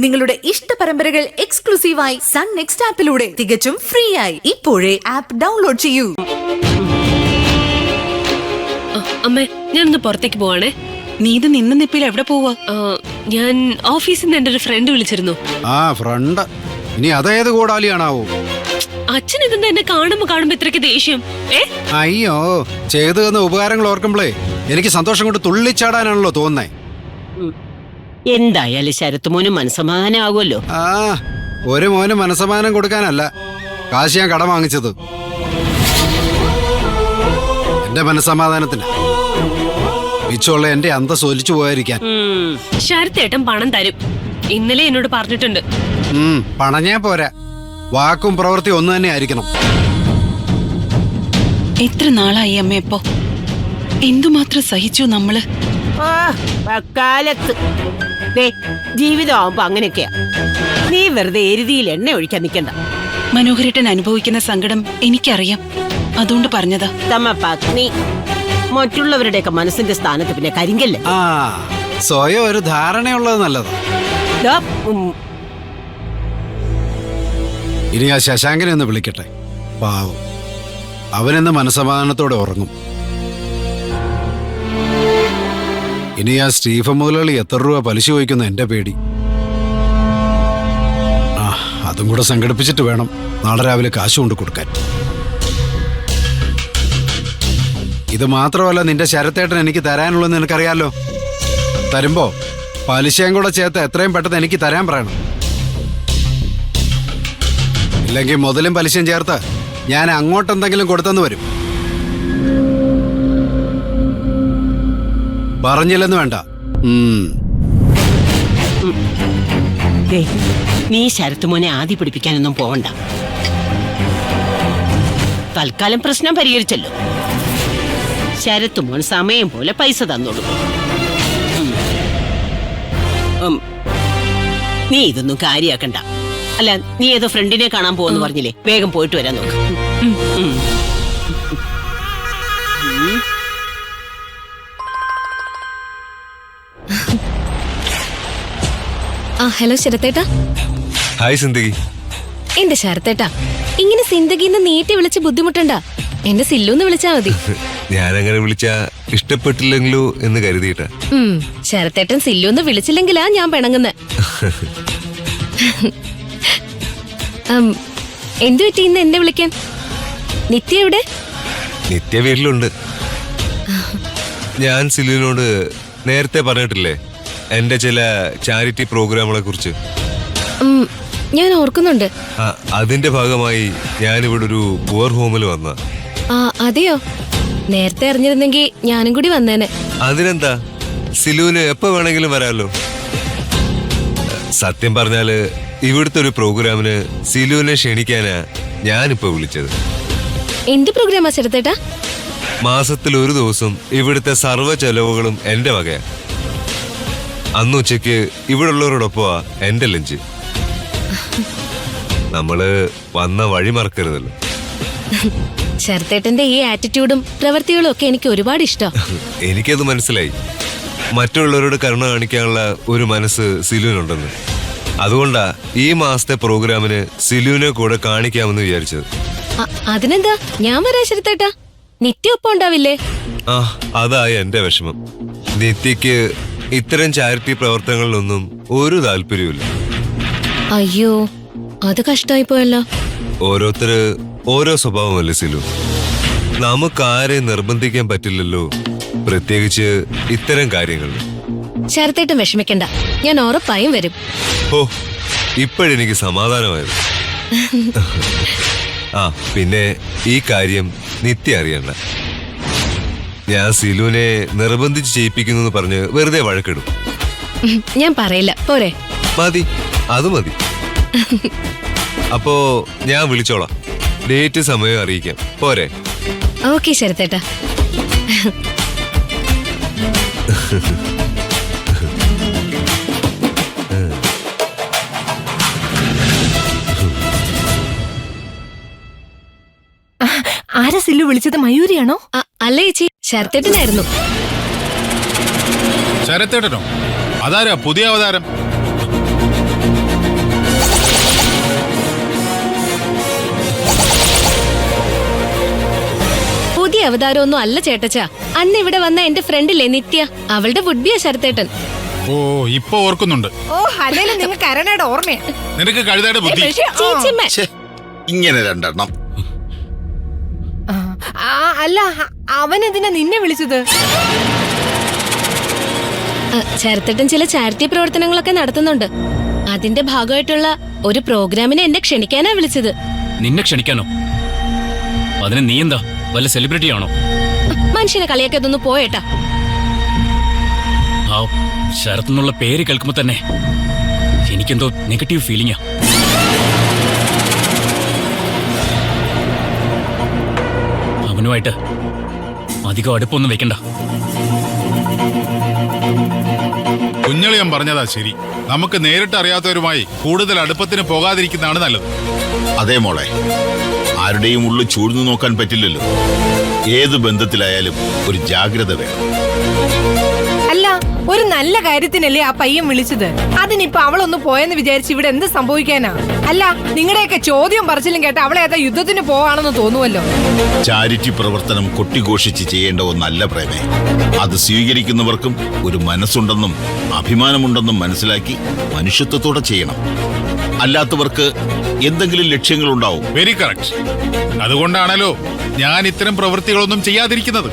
നിങ്ങളുടെ ഇഷ്ട പരമ്പരകൾ എക്സ്ക്ലൂസീവായി സൺ നെക്സ്റ്റ് ആപ്പിലൂടെ തികച്ചും ഫ്രീ ആയി ഇപ്പോഴേ ആപ്പ് ഡൗൺലോഡ് ചെയ്യൂ. അമ്മേ, ഞാനൊന്ന് പുറത്തേക്ക് പോവാണേ. നീ ഇത് നിന്ന നിപ്പിൽ എവിടെ പോവാ? ഞാൻ ഓഫീസിൽ നിന്ന് എന്റെ ഒരു ഫ്രണ്ട് വിളിച്ചിരുന്നു. ഫ്രണ്ട്? ഇനി അതേത് കൂടാലിയാണാവോ? അച്ഛൻ ഇതെന്താ എന്നെ കാണുമ്പോ ഇത്രയ്ക്ക് ദേഷ്യം? അയ്യോ, ചെയ്തു തന്ന ഉപകാരങ്ങൾ ഓർക്കുമ്പോഴേ എനിക്ക് സന്തോഷം കൊണ്ട് തുള്ളിച്ചാടാനാണല്ലോ തോന്നുന്നേ. എന്തായാലും ശരത്തുമോന് മനസ്സമാധാനമാകുമല്ലോ. ഒരു മോന് മനസ്സമാധാനം കൊടുക്കാനല്ല കാശ് ഞാൻ കടം വാങ്ങിച്ചത്, എന്റെ മനസ്സമാധാനത്തിന്. മിച്ചമുള്ള എന്റെ അന്തസ് ഒലിച്ചു പോയിരിക്കാൻ. ശരത്തേട്ടൻ പണം തരും, ഇന്നലെ എന്നോട് പറഞ്ഞിട്ടുണ്ട്. പണഞ്ഞേ പോരാ, വാക്കും പ്രവൃത്തി ഒന്നു തന്നെ ആയിരിക്കണം. എത്ര നാളായി അമ്മ? എപ്പോ എന്തുമാത്രം സഹിച്ചു നമ്മള്. കാലത്ത് ജീവിതമാകുമ്പോ അങ്ങനെയൊക്കെയാ. നീ വെറുതെ എരുതിയിൽ എണ്ണ ഒഴിക്കാൻ നിക്കണ്ട. മനോഹരേട്ടൻ അനുഭവിക്കുന്ന സങ്കടം എനിക്കറിയാം, അതുകൊണ്ട് പറഞ്ഞതാ. തമ്മ പത്നി മറ്റുള്ളവരുടെയൊക്കെ മനസ്സിന്റെ സ്ഥാനത്ത് പിന്നെ കരിങ്കല്ലേ. സ്വയം ഒരു ധാരണയുള്ളത് നല്ലത്. ഇനി ആ ശശാങ്കനെ ഒന്ന് വിളിക്കട്ടെ, പാവം അവനെന്ന് മനസ്സമാധാനത്തോടെ ഉറങ്ങും. ഇനി ആ സ്റ്റീഫൻ മുതലാളി എത്ര രൂപ പലിശ ചോദിക്കുന്ന എന്റെ പേടി. അതും കൂടെ സംഘടിപ്പിച്ചിട്ട് വേണം നാളെ രാവിലെ കാശ് കൊണ്ട് കൊടുക്കാൻ. ഇത് മാത്രമല്ല, നിന്റെ ശരത്തേട്ടൻ എനിക്ക് തരാനുള്ളതെന്ന് നിനക്കറിയാലോ. തരുമ്പോ പലിശയും കൂടെ ചേർത്ത് എത്രയും പെട്ടെന്ന് എനിക്ക് തരാൻ പറയണം. ഇല്ലെങ്കിൽ മുതലും പലിശയും ചേർത്ത് ഞാൻ അങ്ങോട്ടെന്തെങ്കിലും കൊടുത്തെന്ന് വരും. പറഞ്ഞില്ലെന്ന് വേണ്ട. നീ ശരത്തുമോനെ ആദ്യ പിടിപ്പിക്കാനൊന്നും പോവണ്ട. തൽക്കാലം പ്രശ്നം പരിഹരിച്ചല്ലോ. ശരത്തുമോൻ സമയം പോലെ പൈസ തന്നോളൂ. നീ ഇതൊന്നും കാര്യാക്കണ്ട. അല്ല, നീ ഏതോ ഫ്രണ്ടിനെ കാണാൻ പോകുന്നു പറഞ്ഞില്ലേ, വേഗം പോയിട്ട് വരാൻ നോക്ക്. ഹലോ ശരത്തേട്ടാ. ഹായ് സിന്ദഗി. എന്റെ ശരത്തേട്ടാ, ഇങ്ങനെ സിന്ദഗിന്ന് നീട്ടി വിളിച്ച് ബുദ്ധിമുട്ടണ്ട. എന്റെ സില്ലൂന്ന് വിളിച്ചാ മതി. ഞാനങ്ങനെ വിളിച്ചാ ഇഷ്ടപ്പെട്ടില്ലെങ്കിലോ എന്ന് കരുതിയിട്ടാ. ശരത്തേട്ടൻ സില്ലൂന്ന് വിളിച്ചില്ലെങ്കിലാ ഞാൻ പിണങ്ങുന്നെ. എന്തു പറ്റി ഇന്ന് എന്നെ വിളിക്കാൻ? നിത്യ എവിടെ? നിത്യ വീട്ടിലുണ്ട്. ഞാൻ സില്ലുവിനോട് നേരത്തെ പറഞ്ഞിട്ടില്ലേ എന്റെ ചില ചാരിറ്റി പ്രോഗ്രാമുകളെ കുറിച്ച്? ഞാൻ ഓർക്കുന്നുണ്ട്. അതിന്റെ ഭാഗമായി ഞാനിവിടെ ഒരു പുവർ ഹോമിൽ വന്ന. അതെയോ? നേരത്തെ അറിഞ്ഞിരുന്നെങ്കിൽ ഞാനും കൂടി വന്നേനെ. അതിനെന്താ, സിലുവിന് എപ്പോ വേണമെങ്കിലും വരാമല്ലോ. സത്യം പറഞ്ഞാല് ഇവിടുത്തെ ഒരു പ്രോഗ്രാമിന് സിലുവിനെ ക്ഷണിക്കാനാ ഞാനിപ്പോ വിളിച്ചത്. എന്ത് പ്രോഗ്രാമാ ശരത്തേട്ടാ? മാസത്തിൽ ഒരു ദിവസം ഇവിടുത്തെ സർവ്വ ചെലവുകളും എന്റെ വകയാ. അന്ന് ഉച്ചയ്ക്ക് ഇവിടെ ഉള്ളവരോടൊപ്പമാ എന്റെ ലഞ്ച്. നമ്മള് വന്ന വഴി മറക്കരുതല്ലോ. ശരത്തേട്ടന്റെ ഈ ആറ്റിറ്റ്യൂഡും പ്രവൃത്തികളും ഒക്കെ എനിക്ക് ഒരുപാട് ഇഷ്ടം. എനിക്കത് മനസ്സിലായി. മറ്റുള്ളവരോട് കരുണ കാണിക്കാനുള്ള ഒരു മനസ്സ് സിലുവിനുണ്ടെന്ന്. അതുകൊണ്ടാ ഈ മാസത്തെ പ്രോഗ്രാമിന് സിലുവിനെ കൂടെ കാണിക്കാമെന്ന് വിചാരിച്ചത്. അതിനെന്താ, ഞാൻ വരാ ശരത്തേട്ടാ. നിത്യ ഒപ്പം ഉണ്ടാവില്ലേ? അതായി എന്റെ വിഷമം. നിത്യക്ക് ഇത്തരം ചാരിറ്റി പ്രവർത്തനങ്ങളിലൊന്നും ഒരു താല്പര്യമില്ല. അയ്യോ, അത് കഷ്ടായി പോയല്ലോ. ഓരോരുത്തര് ഓരോ സ്വഭാവമല്ലേ സിലു. നമുക്കാരെയും നിർബന്ധിക്കാൻ പറ്റില്ലല്ലോ, പ്രത്യേകിച്ച് ഇത്തരം കാര്യങ്ങൾ. ശരത്തേട്ടൻ വിഷമിക്കണ്ട, ഞാൻ ഉറപ്പായും വരും. ഇപ്പോഴെനിക്ക് സമാധാനമായത്. പിന്നെ ഈ കാര്യം നിത്യ അറിയണ്ട. ഞാൻ സിലുവിനെ നിർബന്ധിച്ച് ചെയ്യിപ്പിക്കുന്നു പറഞ്ഞ് വെറുതെ വഴക്കിടും. ഞാൻ പറയില്ല, പോരെ? മതി, അത് മതി. അപ്പോ ഞാൻ വിളിച്ചോളാം, ഡേറ്റ് സമയം അറിയിക്കാം, പോരെ? ഓക്കെ ശരത്തേട്ടാ. ആരാ സില്ലു വിളിച്ചത്? മയൂരിയാണോ? അല്ല ചേച്ചി, ശരത്തേട്ടനായിരുന്നു. ശരത്തേട്ടനോ? അതാരാ പുതിയ അവതാരം? അവതാരമൊന്നും അല്ല ചേട്ടച്ചാ. അന്ന് ഇവിടെ വന്ന എന്റെ ഫ്രണ്ടില്ലേ നിത്യ, അവളുടെ വുഡ്ബിയാ ശരത്തേട്ടൻ. ഓ ഇപ്പൊ ഓർക്കുന്നുണ്ട്. ഓ അല്ലേലും നിങ്ങൾക്ക് കരണയുടെ ഓർമ്മയാ. നിനക്ക് കഴുതയുടെ ബുദ്ധി. ചേച്ചിയമ്മ ഇങ്ങനെ രണ്ടെണ്ണം. അല്ല അവനെന്തിനാ നിന്നെ വിളിച്ചത്? ശരത്തേട്ടൻ ചില ചാരിറ്റി പ്രവർത്തനങ്ങളൊക്കെ നടത്തുന്നുണ്ട്. അതിന്റെ ഭാഗമായിട്ടുള്ള ഒരു പ്രോഗ്രാമിനെ എന്നെ ക്ഷണിക്കാനാ വിളിച്ചത്. നിന്നെ ക്ഷണിക്കാനോ? അതിന് നീ എന്താ വല്ല സെലിബ്രിറ്റി ആണോ? മനുഷ്യനെ കളിയാക്കി അതൊന്ന് പോയേട്ടാ. ആ ശരത്തെന്നുള്ള പേര് കേൾക്കുമ്പോ തന്നെ എനിക്കെന്തോ നെഗറ്റീവ് ഫീലിംഗാ. അവനുമായിട്ട് അധികം അടുപ്പൊന്നും വെക്കണ്ട. കുഞ്ഞളിയൻ പറഞ്ഞതാ ശരി. നമുക്ക് നേരിട്ട് അറിയാത്തവരുമായി കൂടുതൽ അടുപ്പത്തിന് പോകാതിരിക്കുന്നതാണ് നല്ലത്. അതേ മോളെ, ആരുടെയും ഉള്ളു ചൂഴ്ന്നു നോക്കാൻ പറ്റില്ലല്ലോ. ഏത് ബന്ധത്തിലായാലും ഒരു ജാഗ്രത വേണം. അല്ല ഒരു നല്ല കാര്യത്തിനല്ലേ ആ പയ്യൻ വിളിച്ചത്. അതിനിപ്പോ അവളൊന്ന് പോയെന്ന് വിചാരിച്ച് ഇവിടെ എന്ത് സംഭവിക്കാനാ? അല്ല നിങ്ങളുടെയൊക്കെ ചോദ്യം പറച്ചിലും കേട്ട അവളെ ഏതാ യുദ്ധത്തിന് പോവാണെന്ന് തോന്നുവല്ലോ. ചാരിറ്റി പ്രവർത്തനം കൊട്ടിഘോഷിച്ച് ചെയ്യേണ്ട ഒന്നല്ല പ്രേമേ. അത് സ്വീകരിക്കുന്നവർക്കും ഒരു മനസ്സുണ്ടെന്നും അഭിമാനമുണ്ടെന്നും മനസ്സിലാക്കി മനുഷ്യത്വത്തോടെ ചെയ്യണം. അല്ലാത്തവർക്ക് എന്തെങ്കിലും ലക്ഷ്യങ്ങളുണ്ടാവും. Very correct. അതുകൊണ്ടാണല്ലോ ഞാൻ ഇത്തരം പ്രവൃത്തികളൊന്നും ചെയ്യാതിരിക്കുന്നത്.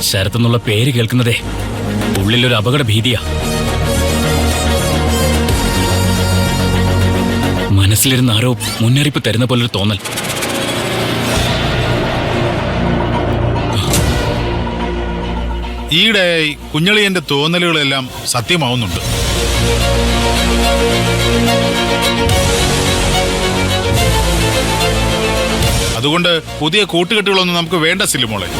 ശരത്തെന്നുള്ള പേര് കേൾക്കുന്നതേ ഉള്ളിലൊരു അപകട ഭീതിയാ. മനസ്സിലിരുന്ന് ആരോ മുന്നറിയിപ്പ് തരുന്ന പോലൊരു തോന്നൽ. ഈയിടെ കുഞ്ഞളിയന്റെ തോന്നലുകളെല്ലാം സത്യമാവുന്നുണ്ട്. അതുകൊണ്ട് പുതിയ കൂട്ടുകെട്ടുകളൊന്നും നമുക്ക് വേണ്ട സില്ലുമോളെ.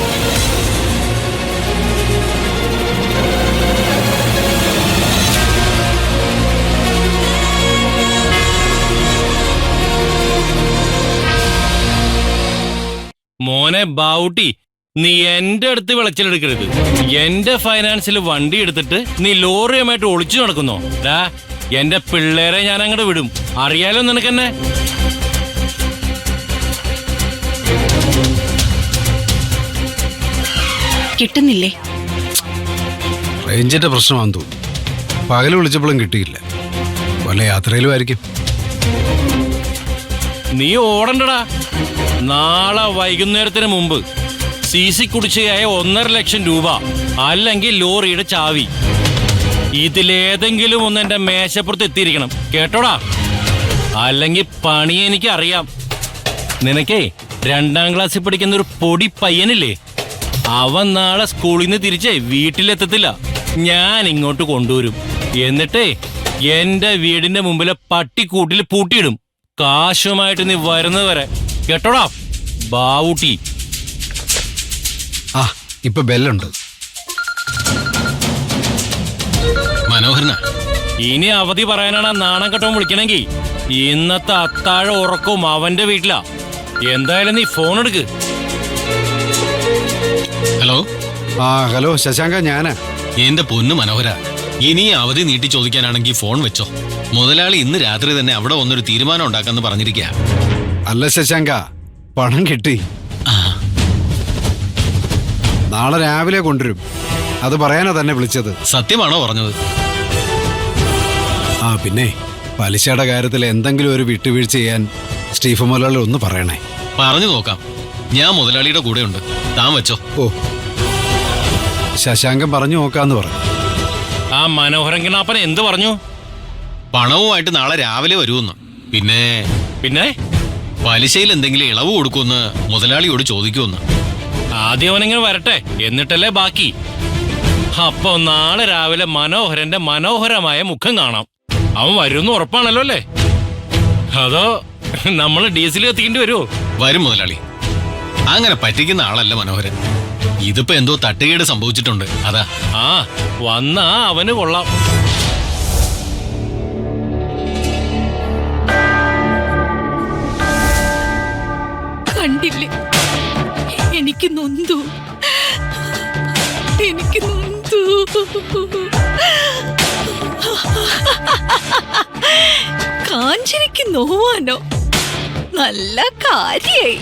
മോനെ ബാവുട്ടി, നീ എന്റെ അടുത്ത് വിളച്ചിലെടുക്കരുത്. എന്റെ ഫൈനാൻസിൽ വണ്ടി എടുത്തിട്ട് നീ ലോറിയുമായിട്ട് ഒളിച്ചു നടക്കുന്നോ? എന്റെ പിള്ളേരെ ഞാൻ അങ്ങോട്ട് വിടും. അറിയാലോ നിനക്കെന്നെ. കിട്ടുന്നില്ലേ? റേഞ്ചിന്റെ പ്രശ്നമാണെന്ന് തോന്നുന്നു. പകല് വിളിച്ചപ്പോഴും കിട്ടിയില്ല. വല്ല യാത്രയിലും ആയിരിക്കും. നീ ഓടണ്ടടാ. നാളെ വൈകുന്നേരത്തിന് മുമ്പ് CC കുടിശ്ശികയായ 1.5 ലക്ഷം രൂപ, അല്ലെങ്കിൽ ലോറിയുടെ ചാവി, ഇതിലേതെങ്കിലും ഒന്ന് എന്റെ മേശപ്പുറത്ത് എത്തിയിരിക്കണം. കേട്ടോടാ? അല്ലെങ്കിൽ പണി എനിക്ക് അറിയാം. നിനക്കേ 2ാം ക്ലാസ്സിൽ പഠിക്കുന്ന ഒരു പൊടി പയ്യനില്ലേ, അവൻ നാളെ സ്കൂളിൽ നിന്ന് തിരിച്ചേ വീട്ടിലെത്തത്തില്ല. ഞാൻ ഇങ്ങോട്ട് കൊണ്ടുവരും. എന്നിട്ടേ എന്റെ വീടിന്റെ മുമ്പിലെ പട്ടിക്കൂട്ടിൽ പൂട്ടിയിടും. കാശുമായിട്ട് നീ വരുന്നത് വരെ. കേട്ടോടാ ബാവൂട്ടി? ആ ഇപ്പൊ ബെല്ലുണ്ട്. മനോഹരന, ഇനി അവധി പറയാനാണ് നാണം കെട്ടവൻ വിളിക്കണമെങ്കിൽ ഇന്നത്തെ അത്താഴ ഉറക്കവും അവന്റെ വീട്ടിലാ. എന്തായാലും നീ ഫോൺ എടുക്ക്. ഹലോ. ആ ഹലോ ശശാങ്ക, ഞാനാ. എന്റെ പൊന്നു മനോഹര, ഇനി അവധി നീട്ടി ചോദിക്കാനാണെങ്കിൽ ഫോൺ വെച്ചോ. മുതലാളി ഇന്ന് രാത്രി തന്നെ അവിടെ വന്നൊരു തീരുമാനം ഉണ്ടാക്കാന്ന് പറഞ്ഞിരിക്കുക. അല്ല ശശാങ്ക, പണം കിട്ടി. നാളെ രാവിലെ കൊണ്ടുവരും. അത് പറയാനാ തന്നെ വിളിച്ചത്. സത്യമാണോ പറഞ്ഞത്? ആ പിന്നെ പലിശയുടെ കാര്യത്തിൽ എന്തെങ്കിലും ഒരു വിട്ടുവീഴ്ച ചെയ്യാൻ സ്റ്റീഫൻ മുതലാളി ഒന്ന് പറയണേ. പറഞ്ഞു നോക്കാം. ഞാൻ മുതലാളിയുടെ കൂടെയുണ്ട്. താൻ വെച്ചോ. ഓ, ശശാങ്കൻ പറഞ്ഞു നോക്കാന്ന് പറഞ്ഞു. ആ മനോഹരൻ കിണാപ്പൻ എന്ത് പറഞ്ഞു? പണവുമായിട്ട് നാളെ രാവിലെ വരുമെന്ന്. പിന്നെ പിന്നെ പലിശയിൽ എന്തെങ്കിലും ഇളവ് കൊടുക്കുമെന്ന് മുതലാളിയോട് ചോദിക്കുമെന്ന്. ആദ്യം അവനിങ്ങനെ വരട്ടെ, എന്നിട്ടല്ലേ ബാക്കി. അപ്പൊ നാളെ രാവിലെ മനോഹരന്റെ മനോഹരമായ മുഖം കാണാം. അവൻ വരുമെന്ന് ഉറപ്പാണല്ലോ അല്ലേ? അതോ നമ്മൾ ഡീസൽ കത്തിക്കേണ്ടി വരുമോ? വരും മുതലാളി. അങ്ങനെ പറ്റിക്കുന്ന ആളല്ല മനോഹരൻ. ഇതിപ്പോ എന്തോ തട്ടുകേട് സംഭവിച്ചിട്ടുണ്ട്, അതാ. ആ വന്നാ അവന് കൊള്ളാം. കണ്ടില്ലേ, എനിക്ക് നൊന്തു. എനിക്ക് നൊന്തു. കാഞ്ചനയ്ക്ക് നോവാനോ? നല്ല കാര്യായി